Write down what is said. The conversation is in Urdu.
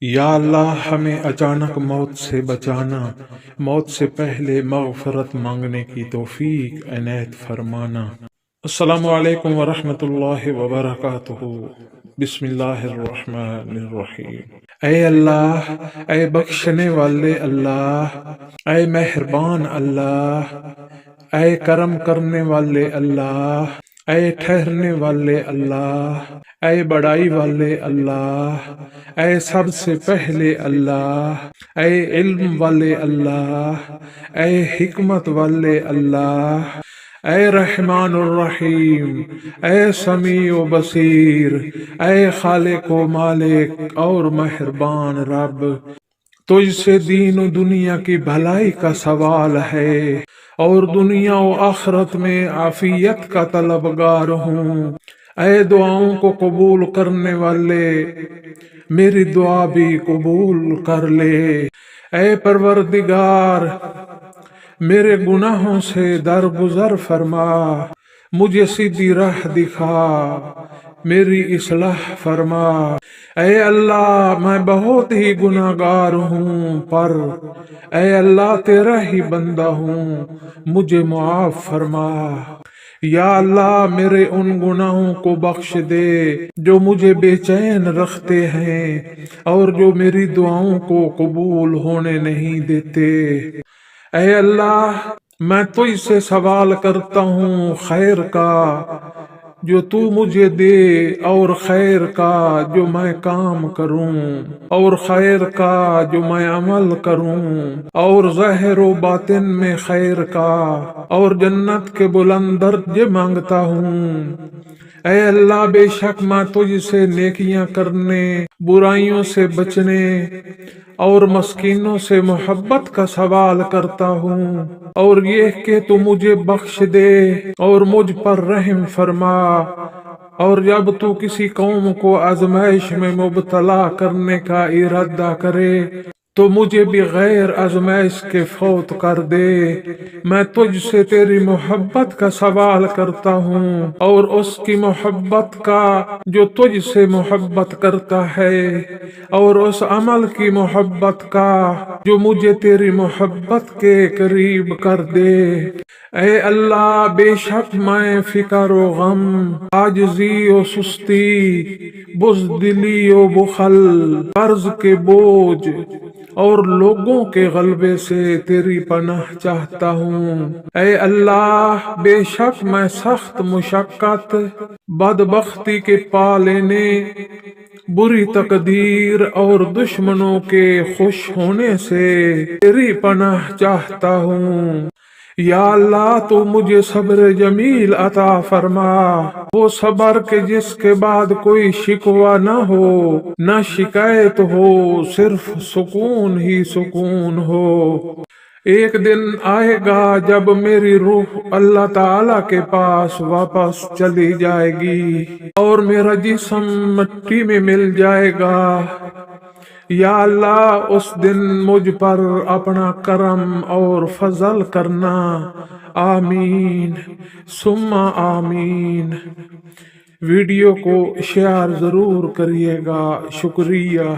یا اللہ ہمیں اچانک موت سے بچانا، موت سے پہلے مغفرت مانگنے کی توفیق عنایت فرمانا۔ السلام علیکم ورحمۃ اللہ وبرکاتہ۔ بسم اللہ الرحمن الرحیم۔ اے اللہ، اے بخشنے والے اللہ، اے مہربان اللہ، اے کرم کرنے والے اللہ، اے ٹھہرنے والے اللہ، اے بڑائی والے اللہ، اے سب سے پہلے اللہ، اے علم والے اللہ، اے حکمت والے اللہ، اے رحمان الرحیم، اے سمیع و بصیر، اے خالق و مالک اور مہربان رب، تجھ سے دین و دنیا کی بھلائی کا سوال ہے اور دنیا و آخرت میں عافیت کا طلبگار ہوں۔ اے دعاؤں کو قبول کرنے والے، میری دعا بھی قبول کر لے۔ اے پروردگار، میرے گناہوں سے درگزر فرما، مجھے سیدھی راہ دکھا، میری اصلاح فرما۔ اے اللہ، میں بہت ہی گناہگار ہوں، پر اے اللہ تیرا ہی بندہ ہوں، مجھے معاف فرما۔ یا اللہ، میرے ان گناہوں کو بخش دے جو مجھے بے چین رکھتے ہیں اور جو میری دعاؤں کو قبول ہونے نہیں دیتے۔ اے اللہ، میں تجھ سے سوال کرتا ہوں خیر کا جو تو مجھے دے، اور خیر کا جو میں کام کروں، اور خیر کا جو میں عمل کروں، اور ظاہر و باطن میں خیر کا، اور جنت کے بلند درجے مانگتا ہوں۔ اے اللہ، بے شک میں تجھ سے نیکیاں کرنے، برائیوں سے بچنے اور مسکینوں سے محبت کا سوال کرتا ہوں، اور یہ کہ تو مجھے بخش دے اور مجھ پر رحم فرما، اور جب تو کسی قوم کو آزمائش میں مبتلا کرنے کا ارادہ کرے تو مجھے بھی غیر آزمائش کے فوت کر دے۔ میں تجھ سے تیری محبت کا سوال کرتا ہوں، اور اس کی محبت کا جو تجھ سے محبت کرتا ہے، اور اس عمل کی محبت کا جو مجھے تیری محبت کے قریب کر دے۔ اے اللہ، بے شک میں فکر و غم، عاجزی و سستی، بزدلی و بخل، قرض کے بوجھ اور لوگوں کے غلبے سے تیری پناہ چاہتا ہوں۔ اے اللہ، بے شک میں سخت مشقت، بدبختی کے پا لینے، بری تقدیر اور دشمنوں کے خوش ہونے سے تیری پناہ چاہتا ہوں۔ یا اللہ، تو مجھے صبر جمیل عطا فرما، وہ صبر کہ جس کے بعد کوئی شکوہ نہ ہو، نہ شکایت ہو، صرف سکون ہی سکون ہو۔ ایک دن آئے گا جب میری روح اللہ تعالی کے پاس واپس چلی جائے گی اور میرا جسم مٹی میں مل جائے گا۔ یا اللہ، اس دن مجھ پر اپنا کرم اور فضل کرنا، آمین ثم آمین۔ ویڈیو کو شیئر ضرور کریے گا، شکریہ۔